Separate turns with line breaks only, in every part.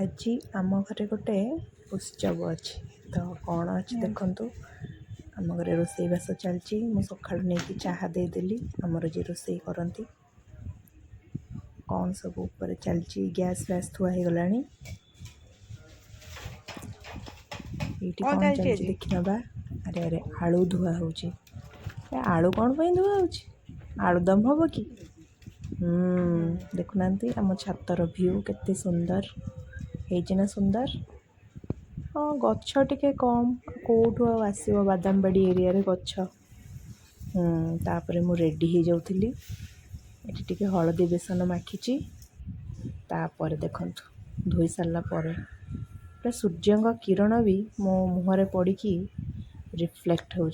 आज आम घरे गोटे उत्सव अच्छी तो कौन अच्छी देखु आम घरे रोसईवास चलती मु सका नहीं चाहा देदेली आमर जी रोसई करती कौन सब ऊपर चलती गैस वैस थुआ हो गला ये कौन चलती देखी नवा अरे अरे आलू धुआ हो आलू कौन पर धुआ हो आलुदम हम कि देखुना आम छातर व्यू केते सुंदर है सुंदर हाँ गछ टे कम कौटू आसो बादामबाड़ी एरिया रे गछ तापर मु रेडी हो जाऊली ये हलदी बेसन माखी तापर देखु धोई सारा पूरा सूर्य किरण भी मो मुहर पड़ी रिफ्लेक्ट हो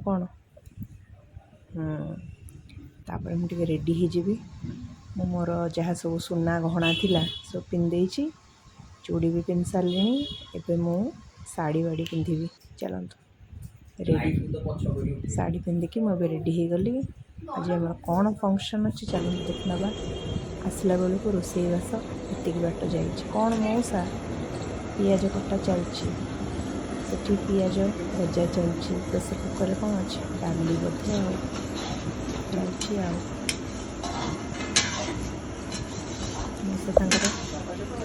कौन तापर मुझे रेडी हो मोर जहाँ सब सुना गहना थिला सब पिंधे चूड़ी भी पिंध सारे एवं मु साड़ी वाड़ी पिंधि चलतु रेडी साड़ी पिंधिकी मुझे रेडी हो गली आज आम कौन फंक्शन अच्छी चलते देख ना आसला बेलू को रोसईवास एति बाट जा कौन मौसा पियाज कटा चलती से पियाज भजा चलती प्रेसर कुकर कौन अच्छे डाली बोधे चलती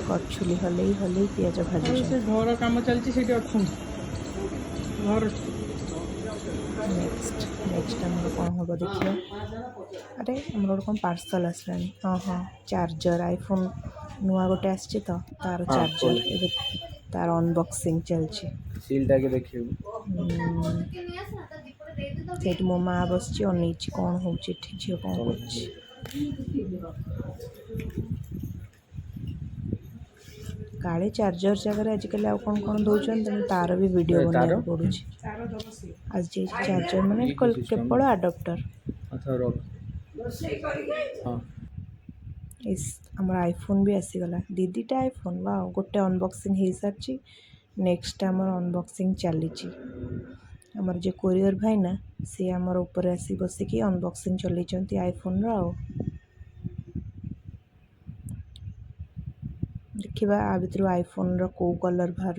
कछुली हलई हलई पियाज भाजी
घर कम चलती
नेक्स्ट आम कौन हम देखिए अरे आम कौन पार्सल आसला हाँ हाँ चार्जर आईफोन नुआ गोटे आसी तो तार चार्जर ए तार अनबॉक्सिंग चलती मो माँ बस अन कौन हो झी कौन कर काले चार्जर जगह आजिकल आउ कौन कौन दौरान तार भी वीडियो बना पड़ू आज चार्जर माने केवल आडाप्टर आम आईफोन भी आसीगला दीदीटा आईफोन वाह गोटे अनबॉक्सिंग हो सारी नेक्स्ट आमर अनबॉक्सिंग चली आमर जो कोरियर भाई ना सी आमर ऊपर आसी बसिकी अनबॉक्सिंग चलती आईफोन देखा आ भर आईफोन रो कलर बाहर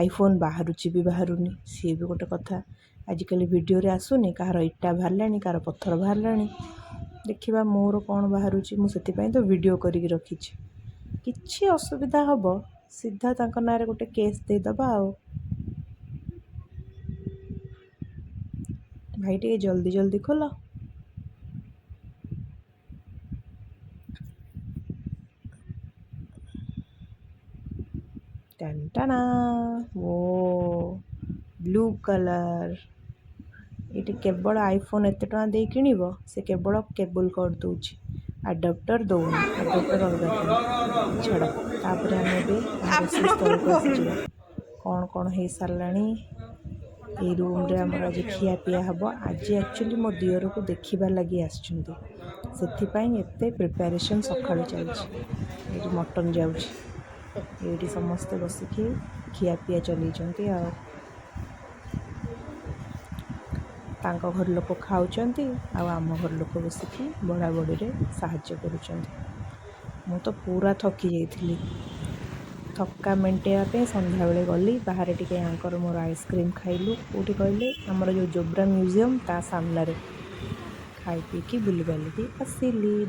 आईफोन बाहर भी बाहरुनी सी भी गोटे कथा आजिकल वीडियो रे आसुनी कहार इटा बाहर कहार पत्थर बाहर देखा मोर कौन बाहर मुझे तो वीडियो करके रखी किसी असुविधा हम सीधा तांको ना रे गोटे केस देदबा भाई टे जल्दी जल्दी खोल टंटाना वो ब्लू कलर ये केवल आईफोन एत टका दे कि से केवल केबल कर दूँ आडाप्टर दौन आडाप्टर अलग छाड़ तापर आम कौन कौन हो सारा ये रूम रे आमर आज खिया पिया हम आज एक्चुअली मो दियर को देखा लगी आते प्रिपेरेसन सका चलती मटन जाऊँगी ये समस्ते बसिकी खिया पिया चलती तांको घर लोक खाऊंच आम घर लोक बसिकी बड़ा बड़ी रे साहाय्य करुँच मु तो पूरा थकी जाइली थका मेन्टेवाई संध्या बेले गली बाहर टी मोर आइसक्रीम खाइलु कौटी कहले आमर जो जोब्रा म्यूजियम ता सामने खाई पीकी बुली बालिकी आसिली।